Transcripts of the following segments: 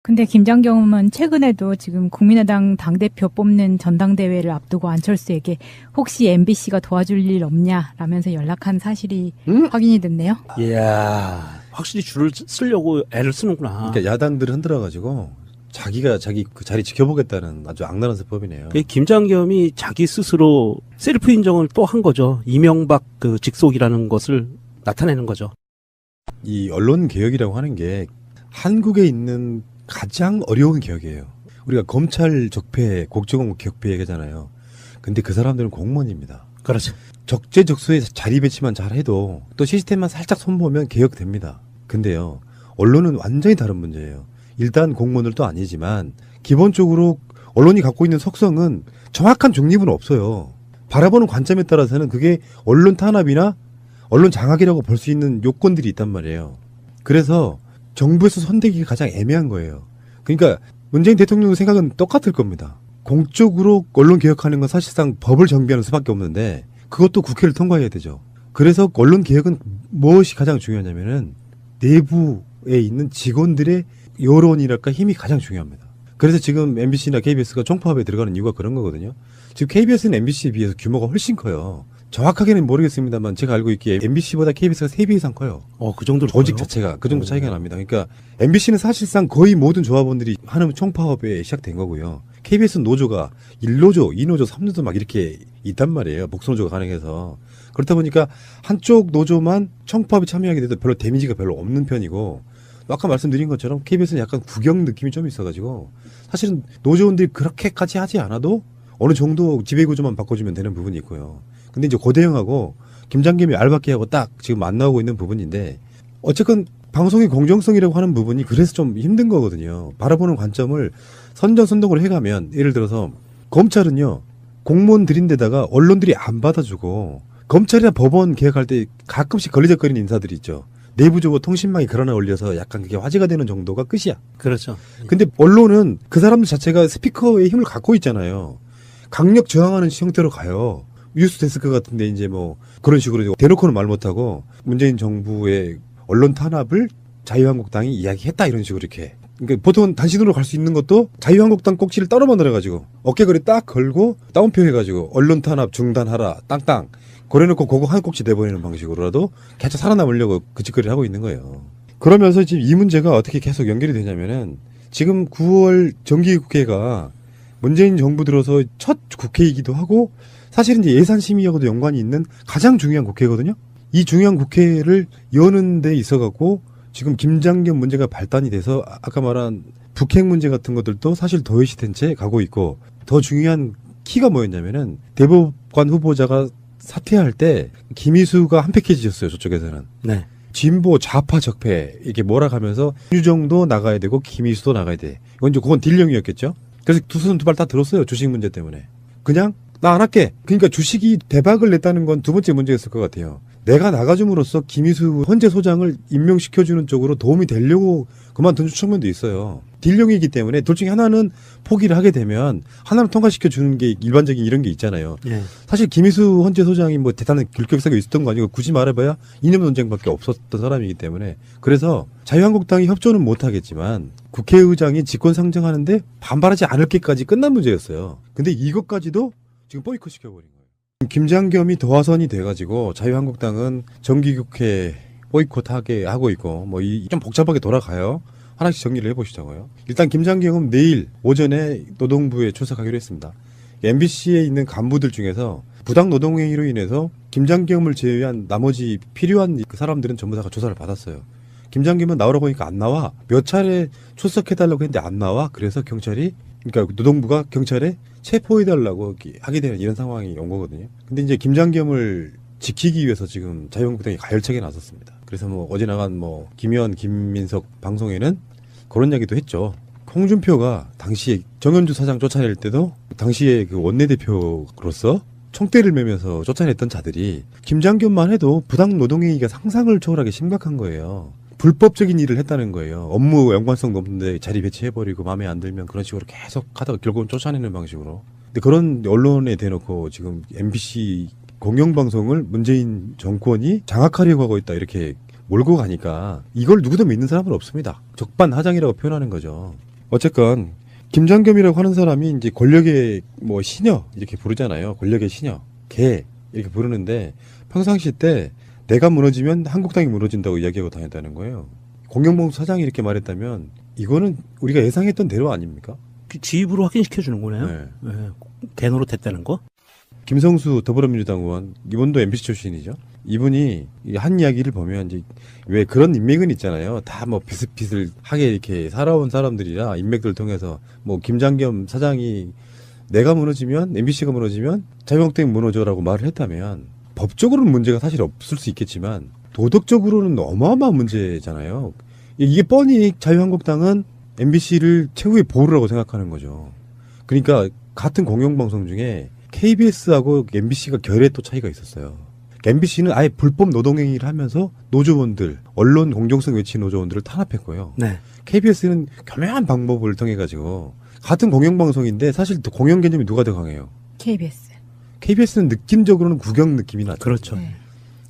근데 김장겸은 최근에도 지금 국민의당 당대표 뽑는 전당대회를 앞두고 안철수에게 혹시 MBC가 도와줄 일 없냐라면서 연락한 사실이 확인이 됐네요. 이야, 확실히 줄을 쓰려고 애를 쓰는구나. 그러니까 야당들을 흔들어가지고 자기가 자기 그 자리 지켜보겠다는 아주 악랄한 수법이네요. 김장겸이 자기 스스로 셀프 인정을 또 한 거죠. 이명박 그 직속이라는 것을 나타내는 거죠. 이 언론 개혁이라고 하는 게 한국에 있는 가장 어려운 개혁이에요. 우리가 검찰 적폐, 국정원 격폐 얘기하잖아요. 근데 그 사람들은 공무원입니다. 그렇죠. 적재적소에 자리 배치만 잘해도 또 시스템만 살짝 손보면 개혁됩니다. 근데요, 언론은 완전히 다른 문제예요. 일단 공무원들도 아니지만 기본적으로 언론이 갖고 있는 속성은 정확한 중립은 없어요. 바라보는 관점에 따라서는 그게 언론 탄압이나 언론 장악이라고 볼 수 있는 요건들이 있단 말이에요. 그래서 정부에서 손대기가 가장 애매한 거예요. 그러니까 문재인 대통령 생각은 똑같을 겁니다. 공적으로 언론 개혁하는 건 사실상 법을 정비하는 수밖에 없는데 그것도 국회를 통과해야 되죠. 그래서 언론 개혁은 무엇이 가장 중요하냐면은 내부에 있는 직원들의 여론이랄까 힘이 가장 중요합니다. 그래서 지금 MBC나 KBS가 총파업에 들어가는 이유가 그런 거거든요. 지금 KBS는 MBC에 비해서 규모가 훨씬 커요. 정확하게는 모르겠습니다만 제가 알고 있기에 MBC보다 KBS가 3배 이상 커요. 그 정도로 조직 커요? 자체가 그 정도 차이가 납니다. 그러니까 MBC는 사실상 거의 모든 조합원들이 하는 총파업에 시작된 거고요. KBS는 노조가 1노조, 2노조, 3노조 막 이렇게 있단 말이에요. 복수노조가 가능해서. 그렇다 보니까 한쪽 노조만 총파업에 참여하게 돼도 별로 데미지가 별로 없는 편이고 아까 말씀드린 것처럼 KBS는 약간 국영 느낌이 좀 있어가지고 사실은 노조원들이 그렇게까지 하지 않아도 어느 정도 지배구조만 바꿔주면 되는 부분이 있고요. 근데 이제 고대영하고 김장겸이 알바끼하고 딱 지금 만나고 있는 부분인데 어쨌건 방송의 공정성이라고 하는 부분이 그래서 좀 힘든 거거든요. 바라보는 관점을 선전선동을 해가면 예를 들어서 검찰은요 공무원들인데다가 언론들이 안 받아주고 검찰이나 법원 개혁할 때 가끔씩 걸리적거리는 인사들이 있죠. 내부적으로 통신망이 그러나 올려서 약간 그게 화제가 되는 정도가 끝이야. 그렇죠. 근데 언론은 그 사람들 자체가 스피커의 힘을 갖고 있잖아요. 강력 저항하는 형태로 가요. 뉴스 데스크 같은데 이제 뭐 그런 식으로 대놓고는 말 못하고 문재인 정부의 언론 탄압을 자유한국당이 이야기했다 이런 식으로 이렇게. 그러니까 보통은 단신으로 갈 수 있는 것도 자유한국당 꼭지를 따로 만들어가지고 어깨걸이 딱 걸고 따옴표 해가지고 언론 탄압 중단하라 땅땅 그래놓고 그거 한 꼭지 내보내는 방식으로라도 계속 살아남으려고 그 짓거리를 하고 있는 거예요. 그러면서 지금 이 문제가 어떻게 계속 연결이 되냐면은 지금 9월 정기국회가 문재인 정부 들어서 첫 국회이기도 하고 사실은 이제 예산심의하고도 연관이 있는 가장 중요한 국회거든요. 이 중요한 국회를 여는 데 있어갖고 지금 김장겸 문제가 발단이 돼서 아까 말한 북핵 문제 같은 것들도 사실 도외시된 채 가고 있고 더 중요한 키가 뭐였냐면은 대법관 후보자가 사퇴할 때 김희수가 한 패키지였어요. 저쪽에서는. 네. 진보 좌파 적폐 이렇게 몰아가면서 윤정도 나가야 되고 김희수도 나가야 돼. 이건 이제 그건 딜령이었겠죠. 그래서 두 손 두 발 다 들었어요. 주식 문제 때문에. 그냥 나 안 할게. 그러니까 주식이 대박을 냈다는 건 두 번째 문제였을 것 같아요. 내가 나가줌으로써 김희수 헌재 소장을 임명시켜주는 쪽으로 도움이 되려고 그만둔 측면도 있어요. 딜령이기 때문에 둘 중에 하나는 포기를 하게 되면 하나는 통과시켜주는 게 일반적인 이런 게 있잖아요. 예. 사실 김희수 헌재 소장이 뭐 대단한 굴격사가 있었던 거 아니고 굳이 말해봐야 이념 논쟁밖에 없었던 사람이기 때문에 그래서 자유한국당이 협조는 못하겠지만 국회의장이 직권 상정하는데 반발하지 않을 게까지 끝난 문제였어요. 근데 이것까지도 지금 보이콧 시켜버린 거예요. 김장겸이 도화선이 돼가지고 자유한국당은 정기국회 보이콧하게 하고 있고 뭐 좀 복잡하게 돌아가요. 하나씩 정리를 해보시자고요. 일단 김장겸은 내일 오전에 노동부에 출석하기로 했습니다. MBC에 있는 간부들 중에서 부당 노동행위로 인해서 김장겸을 제외한 나머지 필요한 그 사람들은 전부 다 조사를 받았어요. 김장겸은 나오라고 하니까 안 나와. 몇 차례 출석해달라고 했는데 안 나와. 그래서 경찰이 그러니까 노동부가 경찰에 체포해달라고 하게 되는 이런 상황이 온 거거든요. 근데 이제 김장겸을 지키기 위해서 지금 자유한국당이 가열차게 나섰습니다. 그래서 뭐 어제 나간 뭐 김의원, 김민석 방송에는 그런 이야기도 했죠. 홍준표가 당시에 정현주 사장 쫓아낼 때도 당시에 그 원내대표로서 총대를 매면서 쫓아냈던 자들이 김장겸만 해도 부당 노동행위가 상상을 초월하게 심각한 거예요. 불법적인 일을 했다는 거예요. 업무 연관성도 없는데 자리 배치해버리고 마음에 안 들면 그런 식으로 계속 하다가 결국은 쫓아내는 방식으로. 근데 그런 언론에 대놓고 지금 MBC 공영방송을 문재인 정권이 장악하려고 하고 있다 이렇게 몰고 가니까 이걸 누구도 믿는 사람은 없습니다. 적반하장이라고 표현하는 거죠. 어쨌건 김장겸이라고 하는 사람이 이제 권력의 뭐 시녀 이렇게 부르잖아요. 권력의 시녀, 개 이렇게 부르는데 평상시 때 내가 무너지면 한국당이 무너진다고 이야기하고 다녔다는 거예요. 공영방송 사장이 이렇게 말했다면 이거는 우리가 예상했던 대로 아닙니까? 지입으로 확인시켜 주는 거네요. 네. 네. 개노릇 했다는 거. 김성수 더불어민주당 의원, 이분도 MBC 출신이죠. 이분이 한 이야기를 보면 이제 왜 그런 인맥은 있잖아요. 다 뭐 비슷비슷하게 이렇게 살아온 사람들이라 인맥들 통해서 뭐 김장겸 사장이 내가 무너지면 MBC가 무너지면 자유한국당이 무너져라고 말을 했다면 법적으로는 문제가 사실 없을 수 있겠지만 도덕적으로는 어마어마한 문제잖아요. 이게 뻔히 자유한국당은 MBC를 최후의 보루라고 생각하는 거죠. 그러니까 같은 공영방송 중에 KBS하고 MBC가 결의 또 차이가 있었어요. MBC는 아예 불법 노동행위를 하면서 노조원들, 언론 공정성 외친 노조원들을 탄압했고요. 네. KBS는 교묘한 방법을 통해 가지고 같은 공영방송인데 사실 또 공영 개념이 누가 더 강해요? KBS. KBS는 느낌적으로는 국영 느낌이 나죠. 그렇죠. 네.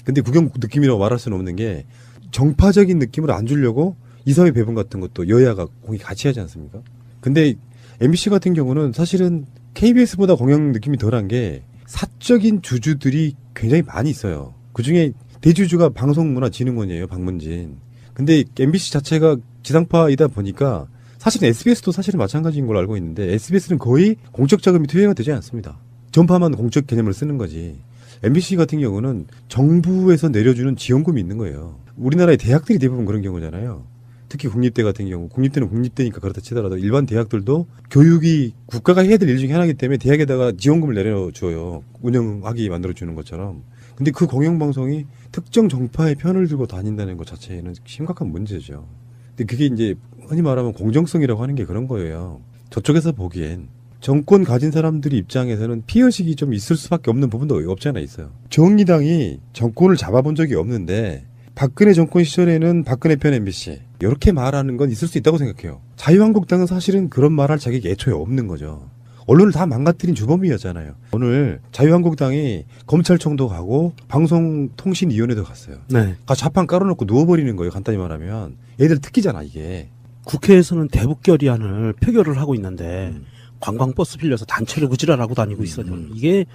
근데 국영 느낌이라고 말할 수는 없는 게 정파적인 느낌을 안 주려고 이사회 배분 같은 것도 여야가 공이 같이 하지 않습니까? 근데 MBC 같은 경우는 사실은 KBS보다 공영 느낌이 덜한 게 사적인 주주들이 굉장히 많이 있어요. 그중에 대주주가 방송문화진흥원이에요. 박문진. 근데 MBC 자체가 지상파이다 보니까 사실은 SBS도 사실은 마찬가지인 걸로 알고 있는데 SBS는 거의 공적 자금이 투여가 되지 않습니다. 전파만 공적 개념을 쓰는 거지. MBC 같은 경우는 정부에서 내려주는 지원금이 있는 거예요. 우리나라의 대학들이 대부분 그런 경우잖아요. 특히 국립대 같은 경우, 국립대는 국립대니까 그렇다 치더라도 일반 대학들도 교육이 국가가 해야 될 일 중에 하나이기 때문에 대학에다가 지원금을 내려줘요. 운영하게 만들어주는 것처럼. 근데 그 공영방송이 특정 정파의 편을 들고 다닌다는 것 자체는 심각한 문제죠. 근데 그게 이제 흔히 말하면 공정성이라고 하는 게 그런 거예요. 저쪽에서 보기엔 정권 가진 사람들이 입장에서는 피해의식이 좀 있을 수밖에 없는 부분도 없지 않아 있어요. 정의당이 정권을 잡아본 적이 없는데 박근혜 정권 시절에는 박근혜 편 MBC 이렇게 말하는 건 있을 수 있다고 생각해요. 자유한국당은 사실은 그런 말할 자격이 애초에 없는 거죠. 언론을 다 망가뜨린 주범이었잖아요. 오늘 자유한국당이 검찰청도 가고 방송통신위원회도 갔어요. 네. 가서 좌판 깔아놓고 누워버리는 거예요. 간단히 말하면. 얘들 특기잖아 이게. 국회에서는 대북결의안을 표결을 하고 있는데 관광버스 빌려서 단체로 그지랄하고 다니고 있어요. 이게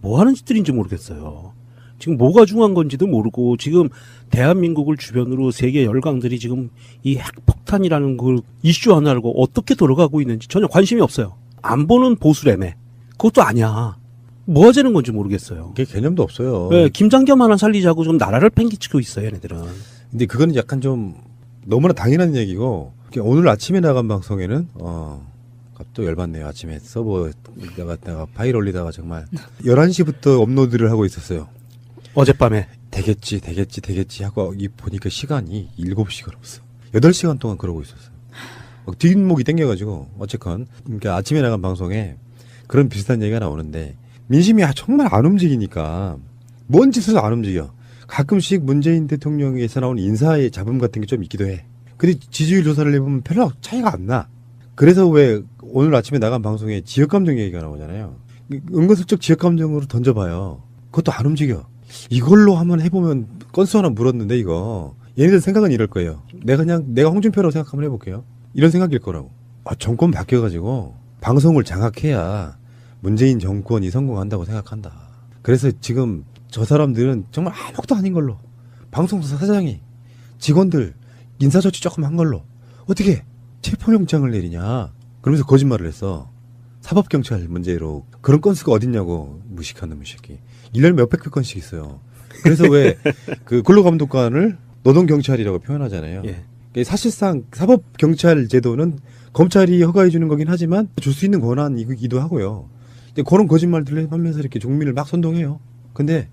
뭐 하는 짓들인지 모르겠어요. 지금 뭐가 중요한 건지도 모르고 지금 대한민국을 주변으로 세계 열강들이 지금 이 핵폭탄이라는 걸 이슈 하나를 어떻게 돌아가고 있는지 전혀 관심이 없어요. 안보는 보수래매. 그것도 아니야. 뭐 하자는 건지 모르겠어요. 그게 개념도 없어요. 네, 김장겸 하나 살리자고 좀 나라를 팽개치고 있어요, 얘네들은. 근데 그거는 약간 좀 너무나 당연한 얘기고 오늘 아침에 나간 방송에는 또 열받네요. 아침에 서버에다가 파일 올리다가 정말 11시부터 업로드를 하고 있었어요. 어젯밤에. 되겠지 하고 보니까 시간이 7시간 없어. 8시간 동안 그러고 있었어요. 뒷목이 땡겨가지고 어쨌건 그러니까 아침에 나간 방송에 그런 비슷한 얘기가 나오는데 민심이 정말 안 움직이니까 뭔 짓을 안 움직여. 가끔씩 문재인 대통령에서 나오는 인사의 잡음 같은 게 좀 있기도 해. 근데 지지율 조사를 해보면 별로 차이가 안 나. 그래서 왜 오늘 아침에 나간 방송에 지역감정 얘기가 나오잖아요. 은근슬쩍 지역감정으로 던져봐요. 그것도 안 움직여. 이걸로 한번 해보면 건수 하나 물었는데 이거 얘네들 생각은 이럴 거예요. 내가 홍준표라고 생각 한번 해볼게요. 이런 생각일 거라고. 정권 바뀌어가지고 방송을 장악해야 문재인 정권이 성공한다고 생각한다. 그래서 지금 저 사람들은 정말 아무것도 아닌 걸로 방송사 사장이 직원들 인사조치 조금 한 걸로 어떻게 체포영장을 내리냐 그러면서 거짓말을 했어. 사법경찰 문제로 그런 건수가 어딨냐고. 무식한 놈의 새끼. 1년에 몇백 건씩 있어요. 그래서 왜 그 근로감독관을 노동경찰이라고 표현하잖아요. 예. 사실상 사법경찰 제도는 검찰이 허가해 주는 거긴 하지만 줄 수 있는 권한이기도 하고요. 그런 거짓말들을 하면서 이렇게 종민을 막 선동해요. 근데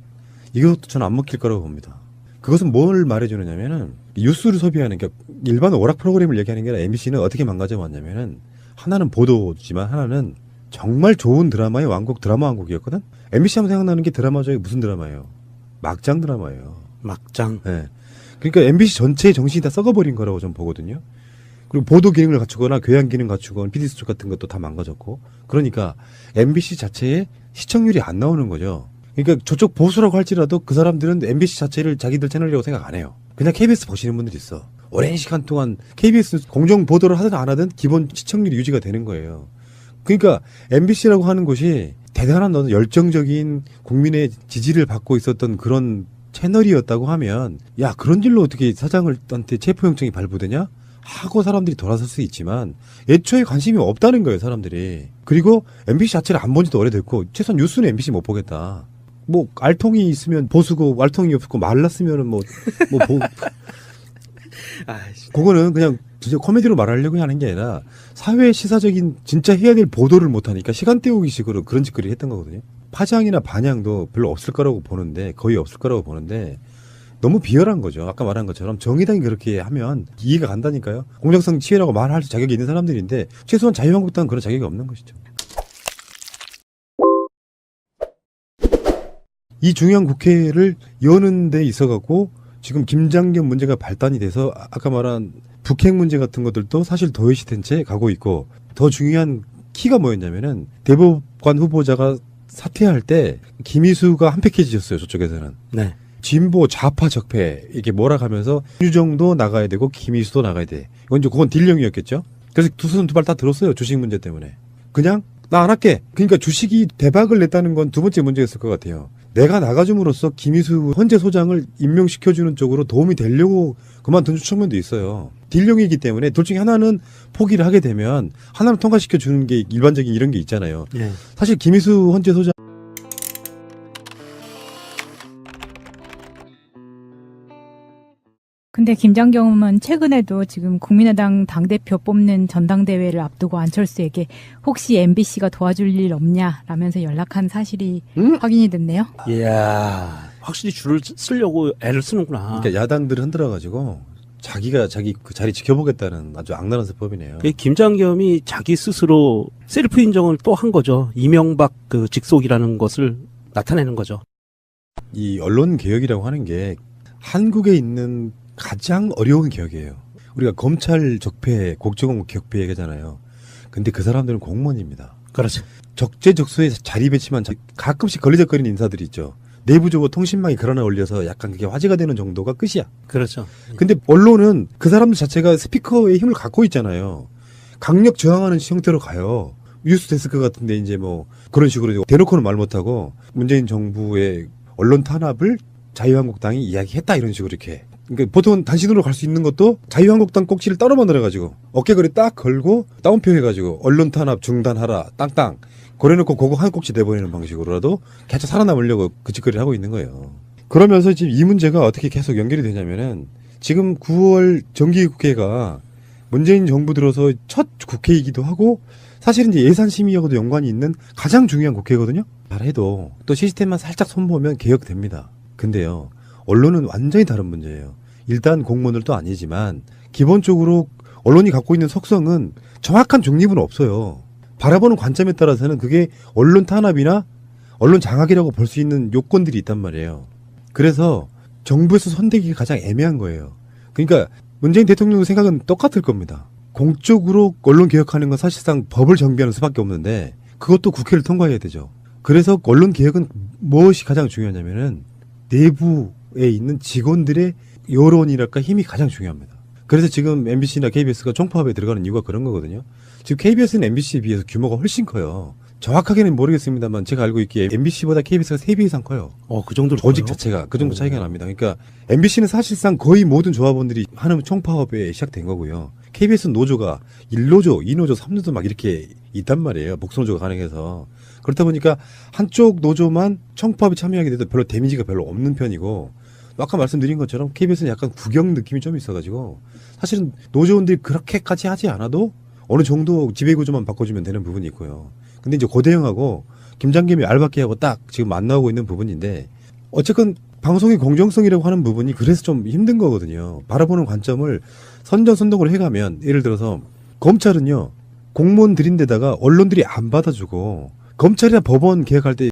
이것도 저는 안 먹힐 거라고 봅니다. 그것은 뭘 말해주느냐면은 뉴스를 소비하는, 그러니까 일반 오락 프로그램을 얘기하는 게 아니라 MBC는 어떻게 망가져 왔냐면은 하나는 보도지만 하나는 정말 좋은 드라마의 왕국, 드라마 왕국이었거든? MBC 하면 생각나는 게 드라마 중에 무슨 드라마예요? 막장 드라마예요. 막장. 네. 그러니까 MBC 전체의 정신이 다 썩어버린 거라고 좀 보거든요. 그리고 보도 기능을 갖추거나 교양 기능 갖추거나 PD 수첩 같은 것도 다 망가졌고. 그러니까 MBC 자체에 시청률이 안 나오는 거죠. 그러니까 저쪽 보수라고 할지라도 그 사람들은 MBC 자체를 자기들 채널이라고 생각 안 해요. 그냥 KBS 보시는 분들이 있어. 오랜 시간 동안 KBS 공정 보도를 하든 안 하든 기본 시청률이 유지가 되는 거예요. 그러니까 MBC라고 하는 곳이 대단한 어떤 열정적인 국민의 지지를 받고 있었던 그런 채널이었다고 하면 야 그런 일로 어떻게 사장한테 체포영장이 발부되냐? 하고 사람들이 돌아설 수 있지만 애초에 관심이 없다는 거예요 사람들이. 그리고 MBC 자체를 안 본 지도 오래됐고 최소한 뉴스는 MBC 못 보겠다. 뭐 알통이 있으면 보수고 알통이 없고 말랐으면은 그거는 그냥 진짜 코미디로 말하려고 하는 게 아니라 사회 시사적인 진짜 해야 될 보도를 못 하니까 시간 때우기 식으로 그런 짓거리를 했던 거거든요. 파장이나 반향도 별로 없을 거라고 보는데 거의 없을 거라고 보는데 너무 비열한 거죠. 아까 말한 것처럼 정의당이 그렇게 하면 이해가 간다니까요. 공정성 취해라고 말할 자격이 있는 사람들인데 최소한 자유한국당은 그런 자격이 없는 것이죠. 이 중요한 국회를 여는 데 있어갖고 지금 김장겸 문제가 발단이 돼서 아까 말한 북핵 문제 같은 것들도 사실 도외시된 채 가고 있고 더 중요한 키가 뭐였냐면은 대법관 후보자가 사퇴할 때 김희수가 한 패키지였어요. 저쪽에서는. 네. 진보 좌파 적폐 이렇게 몰아가면서 윤정도 나가야 되고 김희수도 나가야 돼. 이건 이제 그건 딜령이었겠죠. 그래서 두 손 두 발 다 들었어요. 주식 문제 때문에. 그냥 나 안 할게. 그러니까 주식이 대박을 냈다는 건 두 번째 문제였을 것 같아요. 내가 나가줌으로써 김희수 헌재 소장을 임명시켜주는 쪽으로 도움이 되려고 그만둔 측면도 있어요. 딜령이기 때문에 둘 중에 하나는 포기를 하게 되면 하나는 통과시켜주는 게 일반적인 이런 게 있잖아요. 네. 사실 김희수 헌재 소장 근데 김장겸은 최근에도 지금 국민의당 당대표 뽑는 전당대회를 앞두고 안철수에게 혹시 MBC가 도와줄 일 없냐라면서 연락한 사실이 확인이 됐네요. 이야, 확실히 줄을 쓰려고 애를 쓰는구나. 그러니까 야당들 흔들어가지고 자기가 자기 그 자리 지켜보겠다는 아주 악랄한 수법이네요. 김장겸이 자기 스스로 셀프 인정을 또 한 거죠. 이명박 그 직속이라는 것을 나타내는 거죠. 이 언론 개혁이라고 하는 게 한국에 있는 가장 어려운 개혁이에요. 우리가 검찰 적폐, 국정원 격폐 얘기하잖아요. 근데 그 사람들은 공무원입니다. 그렇죠. 적재적소에 자리 배치만 가끔씩 걸리적거리는 인사들이 있죠. 내부적으로 통신망이 걸어나 올려서 약간 그게 화제가 되는 정도가 끝이야. 그렇죠. 근데 언론은 그 사람들 자체가 스피커의 힘을 갖고 있잖아요. 강력 저항하는 형태로 가요. 뉴스 데스크 같은데 이제 뭐 그런 식으로 대놓고는 말 못하고 문재인 정부의 언론 탄압을 자유한국당이 이야기했다 이런 식으로 이렇게. 그러니까 보통 단신으로 갈 수 있는 것도 자유한국당 꼭지를 따로 만들어가지고 어깨걸이 딱 걸고 따옴표 해가지고 언론 탄압 중단하라 땅땅 그래놓고 그거 한 꼭지 내보내는 방식으로라도 계속 살아남으려고 그 짓거리를 하고 있는 거예요. 그러면서 지금 이 문제가 어떻게 계속 연결이 되냐면은 지금 9월 정기국회가 문재인 정부 들어서 첫 국회이기도 하고 사실은 이제 예산심의하고도 연관이 있는 가장 중요한 국회거든요. 잘해도 또 시스템만 살짝 손보면 개혁됩니다. 근데요. 언론은 완전히 다른 문제예요. 일단 공무원들도 아니지만 기본적으로 언론이 갖고 있는 속성은 정확한 중립은 없어요. 바라보는 관점에 따라서는 그게 언론 탄압이나 언론 장악이라고 볼 수 있는 요건들이 있단 말이에요. 그래서 정부에서 선택이 가장 애매한 거예요. 그러니까 문재인 대통령 생각은 똑같을 겁니다. 공적으로 언론 개혁하는 건 사실상 법을 정비하는 수밖에 없는데 그것도 국회를 통과해야 되죠. 그래서 언론 개혁은 무엇이 가장 중요하냐면은 내부에 있는 직원들의 여론이랄까 힘이 가장 중요합니다. 그래서 지금 MBC나 KBS가 총파업에 들어가는 이유가 그런 거거든요. 지금 KBS는 MBC에 비해서 규모가 훨씬 커요. 정확하게는 모르겠습니다만 제가 알고 있기에 MBC보다 KBS가 3배 이상 커요. 그 정도로 조직 커요? 자체가 그 정도 차이가 납니다. 그러니까 MBC는 사실상 거의 모든 조합원들이 하는 총파업에 시작된 거고요. KBS는 노조가 1노조, 2노조, 3노조 막 이렇게 있단 말이에요. 복수노조가 가능해서. 그렇다 보니까 한쪽 노조만 총파업에 참여하게 돼도 별로 데미지가 별로 없는 편이고 아까 말씀드린 것처럼 KBS는 약간 국영 느낌이 좀 있어가지고 사실은 노조원들이 그렇게까지 하지 않아도 어느 정도 지배구조만 바꿔주면 되는 부분이 있고요. 근데 이제 고대영하고 김장겸이 알바끼하고 딱 지금 만나고 있는 부분인데 어쨌건 방송의 공정성이라고 하는 부분이 그래서 좀 힘든 거거든요. 바라보는 관점을 선전선동을 해가면 예를 들어서 검찰은요 공무원 들인 데다가 언론들이 안 받아주고 검찰이나 법원 개혁할 때